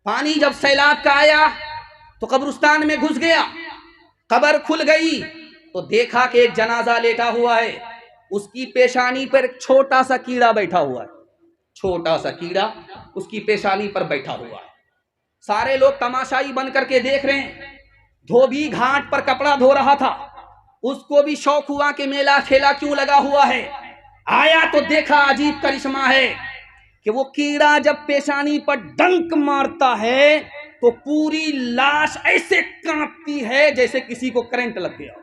پانی جب سیلاب کا آیا تو قبرستان میں گھس گیا، قبر کھل گئی تو دیکھا کہ ایک جنازہ لیٹا ہوا ہے، اس کی پیشانی پر ایک چھوٹا سا کیڑا بیٹھا ہوا ہے، چھوٹا سا کیڑا اس کی پیشانی پر بیٹھا ہوا ہے۔ سارے لوگ تماشائی بن کر کے دیکھ رہے ہیں۔ دھوبی گھاٹ پر کپڑا دھو رہا تھا، اس کو بھی شوق ہوا کہ میلہ کھیلا کیوں لگا ہوا ہے، آیا تو دیکھا عجیب کرشمہ ہے کہ وہ کیڑا جب پیشانی پر ڈنک مارتا ہے تو پوری لاش ایسے کانپتی ہے جیسے کسی کو کرنٹ لگ گیا۔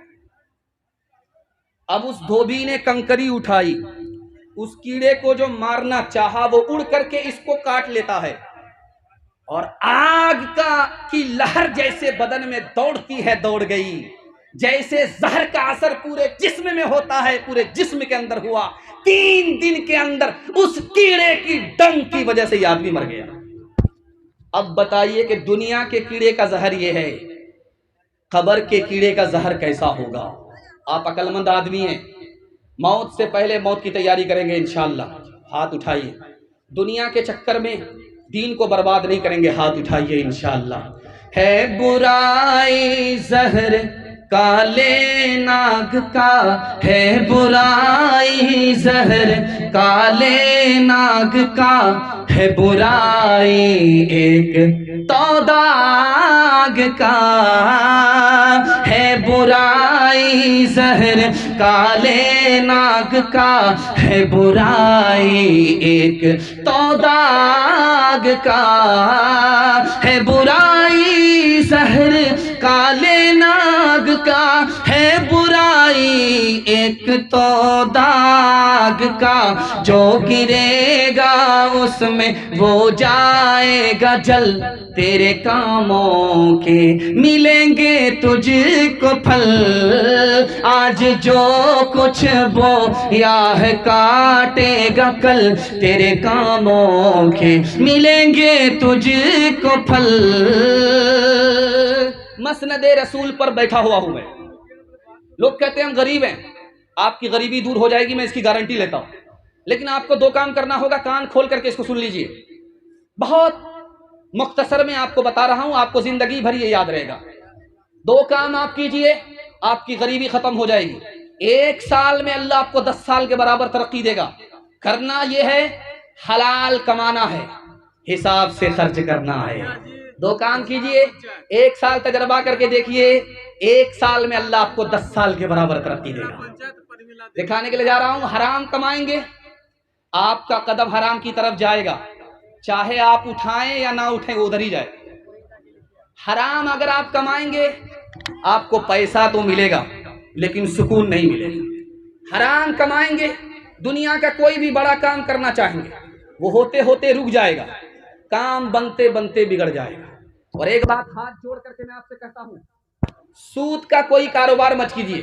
اب اس دھوبی نے کنکری اٹھائی، اس کیڑے کو جو مارنا چاہا وہ اڑ کر کے اس کو کاٹ لیتا ہے، اور آگ کی لہر جیسے بدن میں دوڑتی ہے دوڑ گئی، جیسے زہر کا اثر پورے جسم میں ہوتا ہے پورے جسم کے اندر ہوا۔ 3 دن کے اندر اس کیڑے کی ڈنک کی وجہ سے یہ آدمی مر گیا۔ اب بتائیے کہ دنیا کے کیڑے کا زہر یہ ہے، قبر کے کیڑے کا زہر کیسا ہوگا؟ آپ عقل مند آدمی ہیں، موت سے پہلے موت کی تیاری کریں گے انشاءاللہ، ہاتھ اٹھائیے۔ دنیا کے چکر میں دین کو برباد نہیں کریں گے، ہاتھ اٹھائیے انشاءاللہ۔ ہے برائی زہر کالے ناگ کا، ہے برائی زہر کالے ناگ کا، ہے برائی ایک تو داغ کا، ہے برائی زہر کالے ناگ کا، ہے برائی ایک تو داغ کا، ہے برائی زہر کالے ناگ کا، ہے برائی ایک تو داغ کا، جو گرے گا اس میں وہ جائے گا جل، تیرے کاموں کے ملیں گے تجھ کو پھل، آج جو کچھ بویا ہے کاٹے گا کل، تیرے کاموں کے ملیں گے تجھ کو پھل۔ مسند رسول پر بیٹھا ہوا ہوں میں، لوگ کہتے ہیں ہم غریب ہیں، آپ کی غریبی دور ہو جائے گی، میں اس کی گارنٹی لیتا ہوں، لیکن آپ کو 2 کام کرنا ہوگا، کان کھول کر کے اس کو سن لیجئے، بہت مختصر میں آپ کو بتا رہا ہوں، آپ کو زندگی بھر یہ یاد رہے گا۔ 2 کام آپ کیجئے، آپ کی غریبی ختم ہو جائے گی۔ 1 سال میں اللہ آپ کو 10 سال کے برابر ترقی دے گا۔ کرنا یہ ہے، حلال کمانا ہے، حساب سے خرچ کرنا ہے۔ 2 کام کیجئے، 1 سال تجربہ کر کے دیکھیے، 1 سال میں اللہ آپ کو 10 سال کے برابر ترقی دے گا۔ دکھانے کے لیے جا رہا ہوں، حرام کمائیں گے، آپ کا قدم حرام کی طرف جائے گا، چاہے آپ اٹھائیں یا نہ اٹھیں وہ ادھر ہی جائے۔ حرام اگر آپ کمائیں گے، آپ کو پیسہ تو ملے گا لیکن سکون نہیں ملے گا۔ حرام کمائیں گے، دنیا کا کوئی بھی بڑا کام کرنا چاہیں گے، وہ ہوتے ہوتے رک جائے گا، کام بنتے بنتے بگڑ جائے گا۔ اور ایک بات ہاتھ جوڑ کر کے میں آپ سے کہتا ہوں، سود کا کوئی کاروبار مت کیجیے،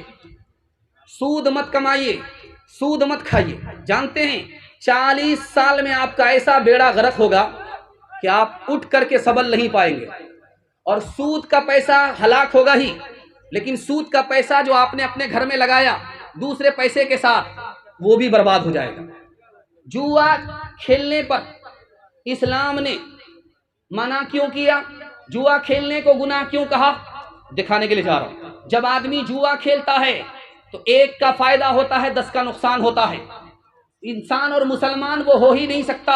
سود مت کمائیے، سود مت کھائیے۔ جانتے ہیں 40 سال میں آپ کا ایسا بیڑا غرق ہوگا کہ آپ اٹھ کر کے سبل نہیں پائیں گے، اور سود کا پیسہ ہلاک ہوگا ہی، لیکن سود کا پیسہ جو آپ نے اپنے گھر میں لگایا دوسرے پیسے کے ساتھ، وہ بھی برباد ہو جائے گا۔ جوا کھیلنے پر اسلام نے منع کیوں کیا؟ جوا کھیلنے کو گناہ کیوں کہا؟ دکھانے کے لیے جا رہا ہوں۔ جب آدمی جوا کھیلتا ہے تو 1 کا فائدہ ہوتا ہے، 10 کا نقصان ہوتا ہے۔ انسان اور مسلمان وہ ہو ہی نہیں سکتا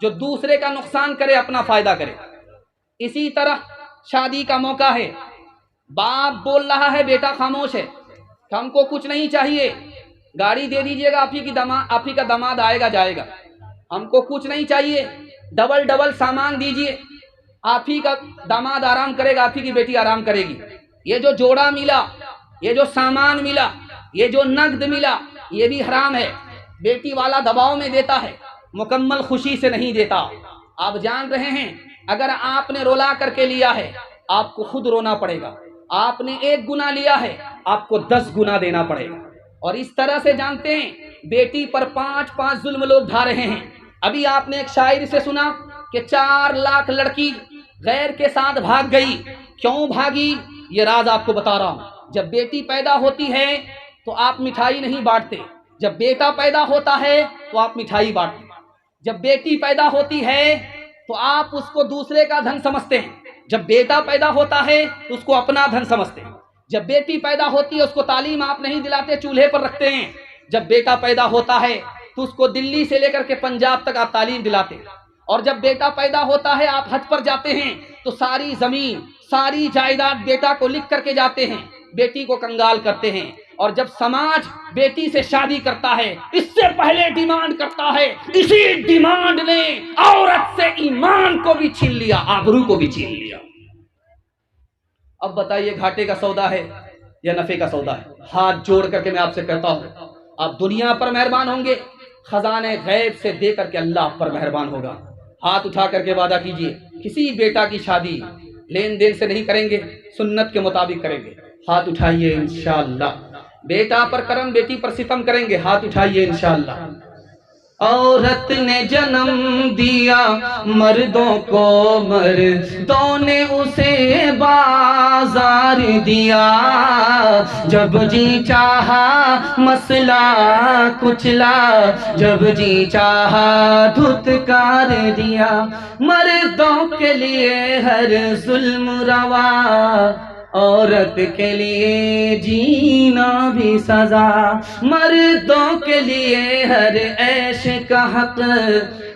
جو دوسرے کا نقصان کرے اپنا فائدہ کرے۔ اسی طرح شادی کا موقع ہے، باپ بول رہا ہے بیٹا خاموش ہے، ہم کو کچھ نہیں چاہیے، گاڑی دے دیجئے گا، آپ ہی کا داماد آئے گا جائے گا، ہم کو کچھ نہیں چاہیے، ڈبل سامان دیجئے، آپ ہی کا داماد آرام کرے گا، آپ ہی کی بیٹی آرام کرے گی۔ یہ جو جوڑا ملا، یہ جو سامان ملا، یہ جو نقد ملا، یہ بھی حرام ہے۔ بیٹی والا دباؤ میں دیتا ہے، مکمل خوشی سے نہیں دیتا۔ آپ جان رہے ہیں اگر آپ نے رولا کر کے لیا ہے آپ کو خود رونا پڑے گا، آپ نے 1 گنا لیا ہے آپ کو 10 گنا دینا پڑے گا۔ اور اس طرح سے جانتے ہیں بیٹی پر 5 ظلم لوگ ڈھا رہے ہیں۔ ابھی آپ نے ایک شاعر سے سنا کہ 4 لاکھ لڑکی غیر کے ساتھ بھاگ گئی، کیوں بھاگی یہ راز آپ کو بتا رہا ہوں۔ جب بیٹی پیدا ہوتی ہے تو آپ مٹھائی نہیں بانٹتے، جب بیٹا پیدا ہوتا ہے تو آپ مٹھائی بانٹتے۔ جب بیٹی پیدا ہوتی ہے تو آپ اس کو دوسرے کا دھن سمجھتے ہیں. جب بیٹا پیدا ہوتا ہے تو اس کو اپنا دھن سمجھتے ہیں. جب بیٹی پیدا ہوتی ہے اس کو تعلیم آپ نہیں دلاتے, چولہے پر رکھتے ہیں. جب بیٹا پیدا ہوتا ہے تو اس کو دلی سے لے کر کے پنجاب تک آپ تعلیم دلاتے ہیں. اور جب بیٹا پیدا ہوتا ہے آپ حج پر جاتے ہیں تو ساری زمین ساری جائیداد بیٹا کو لکھ کر کے جاتے ہیں, بیٹی کو کنگال کرتے ہیں. اور جب سماج بیٹی سے شادی کرتا ہے اس سے پہلے ڈیمانڈ کرتا ہے, اسی ڈیمانڈ نے عورت سے ایمان کو بھی چھین لیا, آبرو کو بھی چھین لیا. اب بتائیے گھاٹے کا سودا ہے یا نفع کا سودا ہے؟ ہاتھ جوڑ کر کے میں آپ سے کہتا ہوں, آپ دنیا پر مہربان ہوں گے, خزانے غیب سے دے کر کے اللہ پر مہربان ہوگا. ہاتھ اٹھا کر کے وعدہ کیجئے کسی بیٹا کی شادی لین دین سے نہیں کریں گے, سنت کے مطابق کریں گے. ہاتھ اٹھائیے انشاءاللہ. بیٹا پر کرم بیٹی پر ستم کریں گے, ہاتھ اٹھائیے انشاءاللہ. عورت نے جنم دیا مردوں کو, مردوں نے اسے بازار دیا. جب جی چاہا مسئلہ کچلا, جب جی چاہا دھتکار دیا. مردوں کے لیے ہر ظلم روا, عورت کے لیے جینا بھی سزا. مردوں کے لیے ہر عیش کا حق,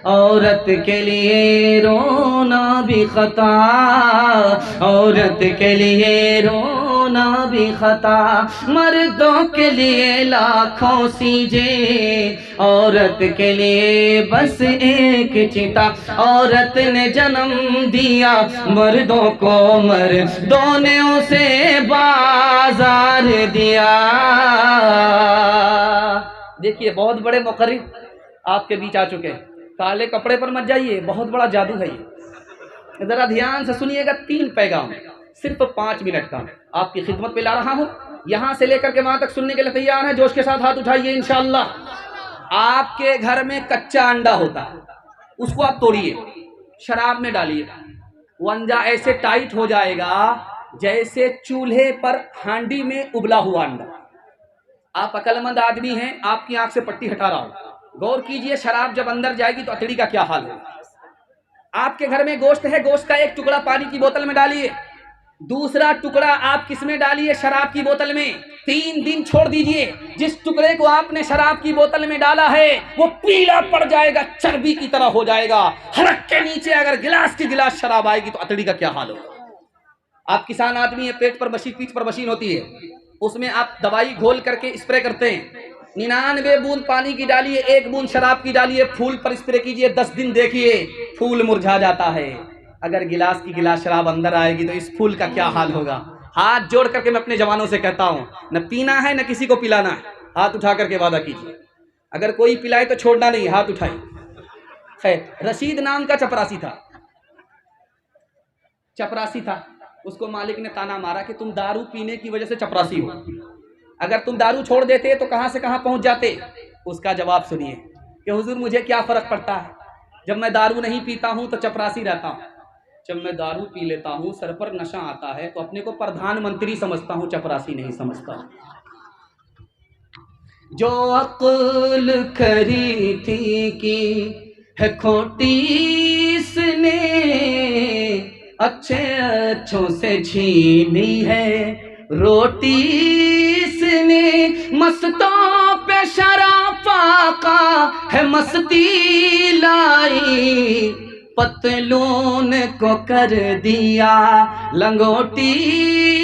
عورت کے لیے رونا بھی خطا. عورت کے لیے رونا بھی خطا. مردوں کے لیے لاکھوں سیجے, عورت کے لیے بس ایک چتا. عورت نے جنم دیا مردوں کو, مردوں نے اسے بازار دیا. دیکھیے بہت بڑے مقرر آپ کے بیچ آ چکے ہیں. کالے کپڑے پر مت جائیے, بہت بڑا جادو ہے یہ. ذرا دھیان سے سنیے گا, 3 پیغام صرف 5 منٹ کا آپ کی خدمت پہ لا رہا ہوں. یہاں سے لے کر کے وہاں تک سننے کے لیے تیار ہیں؟ جوش کے ساتھ ہاتھ اٹھائیے انشاءاللہ. آپ کے گھر میں کچا انڈا ہوتا ہے, اس کو آپ توڑیے, شراب میں ڈالیے, وہ انڈا ایسے ٹائٹ ہو جائے گا جیسے چولہے پر ہانڈی میں ابلا ہوا انڈا. آپ عقل مند آدمی ہیں, آپ کی آنکھ سے پٹی ہٹا رہا ہوں, غور کیجئے. شراب جب اندر جائے گی تو اتڑی کا کیا حال ہے. آپ کے گھر میں گوشت ہے, گوشت کا ایک ٹکڑا پانی کی بوتل میں ڈالیے, دوسرا ٹکڑا آپ کس میں ڈالیے؟ شراب کی بوتل میں. 3 دن چھوڑ دیجئے, جس ٹکڑے کو آپ نے شراب کی بوتل میں ڈالا ہے وہ پیلا پڑ جائے گا, چربی کی طرح ہو جائے گا. حلق کے نیچے اگر گلاس کی گلاس شراب آئے گی تو اتڑی کا کیا حال ہوگا. آپ کسان آدمی ہیں, پیٹ پر مشین, پیٹھ پر مشین ہوتی ہے, اس میں آپ دوائی گھول کر کے اسپرے کرتے ہیں. 99 بوند پانی کی ڈالیے, 1 بوند شراب کی ڈالیے, پھول پر اسپرے کیجئے, 10 دن دیکھیے پھول مرجھا جاتا ہے. اگر گلاس کی گلاس شراب اندر آئے گی تو اس پھول کا کیا حال ہوگا. ہاتھ جوڑ کر کے میں اپنے جوانوں سے کہتا ہوں, نہ پینا ہے نہ کسی کو پلانا ہے. ہاتھ اٹھا کر کے وعدہ کیجئے, اگر کوئی پلائے تو چھوڑنا نہیں. ہاتھ اٹھائیے. خیر, رشید نام کا چپراسی تھا, اس کو مالک نے تانا مارا کہ تم دارو پینے کی وجہ سے چپراسی ہو, اگر تم دارو چھوڑ دیتے تو کہاں سے کہاں پہنچ جاتے. اس کا جواب سنیے کہ حضور مجھے کیا فرق پڑتا ہے, جب میں دارو نہیں پیتا ہوں تو چپراسی رہتا ہوں, جب میں دارو پی لیتا ہوں سر پر نشہ آتا ہے تو اپنے کو پردھان منتری سمجھتا ہوں, چپراسی نہیں سمجھتا. جو عقل کھری تھی کی ہے کھوٹی اس نے, اچھے اچھوں سے چھینی ہے روٹی اس نے. مستوں پہ شرافا کا ہے مستی لائی, پتلون کو کر دیا لنگوٹی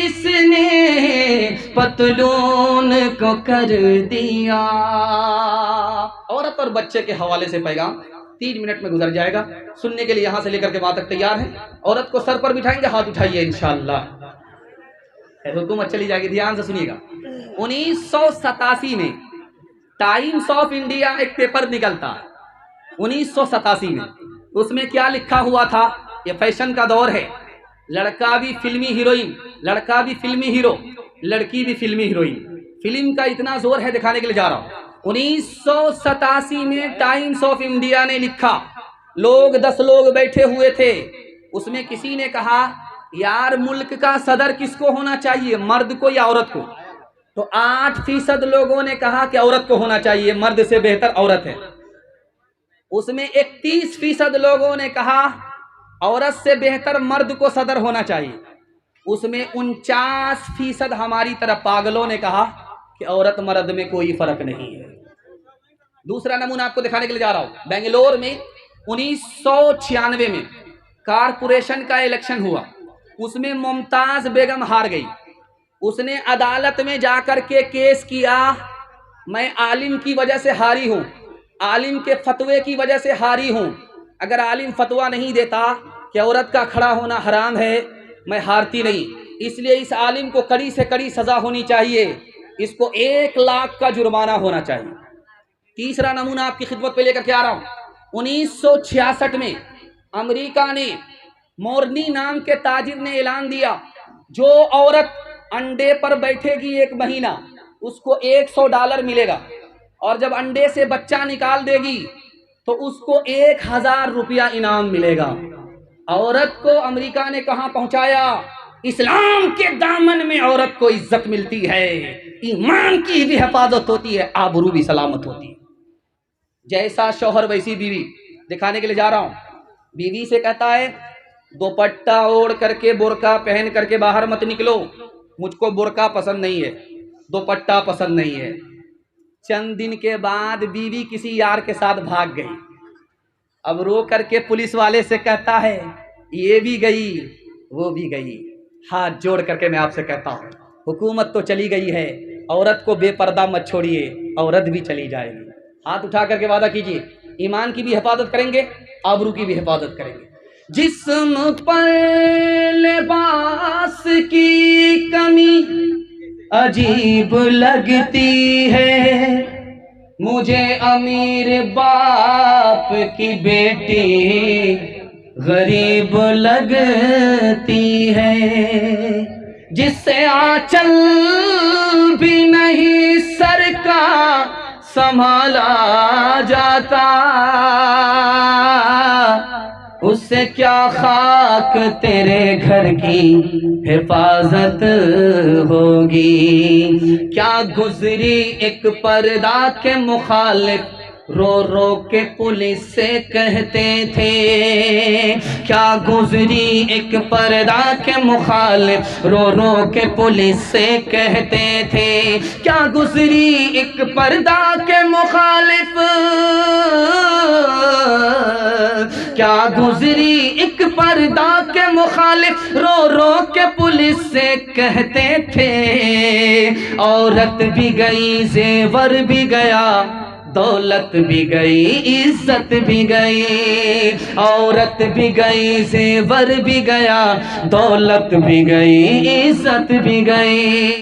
اس نے, پتلون کو کر دیا. عورت اور بچے کے حوالے سے پیغام 3 منٹ میں گزر جائے گا, سننے کے لیے یہاں سے لے کر کے وہاں تک تیار ہیں؟ عورت کو سر پر بٹھائیں گے, ہاتھ اٹھائیے انشاءاللہ. حکومت چلی جائے گی, دھیان سے سنیے گا. 1987 میں ٹائمز آف انڈیا ایک پیپر نکلتا, 1987 میں. اس میں کیا لکھا ہوا تھا؟ یہ فیشن کا دور ہے, لڑکا بھی فلمی ہیروئن, لڑکا بھی فلمی ہیرو, لڑکی بھی فلمی ہیروئن. فلم کا اتنا زور ہے دکھانے کے لیے جا رہا ہوں. 1987 میں ٹائمز آف انڈیا نے لکھا, لوگ 10 لوگ بیٹھے ہوئے تھے, اس میں کسی نے کہا یار ملک کا صدر کس کو ہونا چاہیے, مرد کو یا عورت کو؟ تو 8% لوگوں نے کہا کہ عورت کو ہونا چاہیے, مرد سے بہتر عورت ہے. اس میں 31% لوگوں نے کہا عورت سے بہتر مرد کو صدر ہونا چاہیے. اس میں 49% ہماری طرح پاگلوں نے کہا کہ عورت مرد میں کوئی فرق نہیں ہے. دوسرا نمونہ آپ کو دکھانے کے لیے جا رہا ہوں. بنگلور میں 1996 میں کارپوریشن کا الیکشن ہوا. اس میں ممتاز بیگم ہار گئی. اس نے عدالت میں جا کر کے کیس کیا، میں عالم کی وجہ سے ہاری ہوں، عالم کے فتوے کی وجہ سے ہاری ہوں. اگر عالم فتویٰ نہیں دیتا کہ عورت کا کھڑا ہونا حرام ہے، میں ہارتی نہیں. اس لیے اس عالم کو کڑی سے کڑی سزا ہونی چاہیے. اس کو 1 لاکھ کا جرمانہ ہونا چاہیے. تیسرا نمونہ آپ کی خدمت پہ لے کر کے آ رہا ہوں. 1966 میں امریکہ نے مورنی نام کے تاجر نے اعلان دیا، جو عورت انڈے پر بیٹھے گی 1 مہینہ اس کو $100 ملے گا، اور جب انڈے سے بچہ نکال دے گی تو اس کو $1000 انعام ملے گا. عورت کو امریکہ نے کہاں پہنچایا؟ اسلام کے دامن میں عورت کو عزت ملتی ہے، ایمان کی بھی حفاظت ہوتی ہے، آبرو بھی سلامت ہوتی ہے. جیسا شوہر ویسی بیوی. دکھانے کے لیے جا رہا ہوں. بیوی سے کہتا ہے دوپٹہ اوڑھ کر کے برقع پہن کر کے باہر مت نکلو، مجھ کو برقع پسند نہیں ہے، دوپٹہ پسند نہیں ہے. چند دن کے بعد بیوی کسی یار کے ساتھ بھاگ گئی. اب رو کر کے پولیس والے سے کہتا ہے یہ بھی گئی وہ بھی گئی. ہاتھ جوڑ کر کے میں آپ سے کہتا ہوں حکومت تو چلی گئی ہے، عورت کو بے پردہ مت چھوڑیے، عورت بھی چلی جائے گی. ہاتھ اٹھا کر کے وعدہ کیجیے ایمان کی بھی حفاظت کریں گے، آبرو کی بھی حفاظت کریں گے. جسم پر لباس کی کمی عجیب لگتی ہے، مجھے امیر باپ کی بیٹی غریب لگتی ہے. جس سے آنچل بھی نہیں سر کا سنبھالا جاتا، اس سے کیا خاک تیرے گھر کی حفاظت ہوگی. کیا گزری ایک پردہ کے مخالف رو رو کے پولیس سے کہتے تھے، کیا گزری ایک پردہ کے مخالف رو رو کے پولیس سے کہتے تھے، کیا گزری ایک پردہ کے مخالف، کیا گزری ایک پردہ کے مخالف رو رو کے پولیس سے کہتے تھے. عورت بھی گئی، زیور بھی گیا، دولت بھی گئی، عزت بھی گئی. عورت بھی گئی، زیور بھی گیا، دولت بھی گئی، عزت بھی گئی.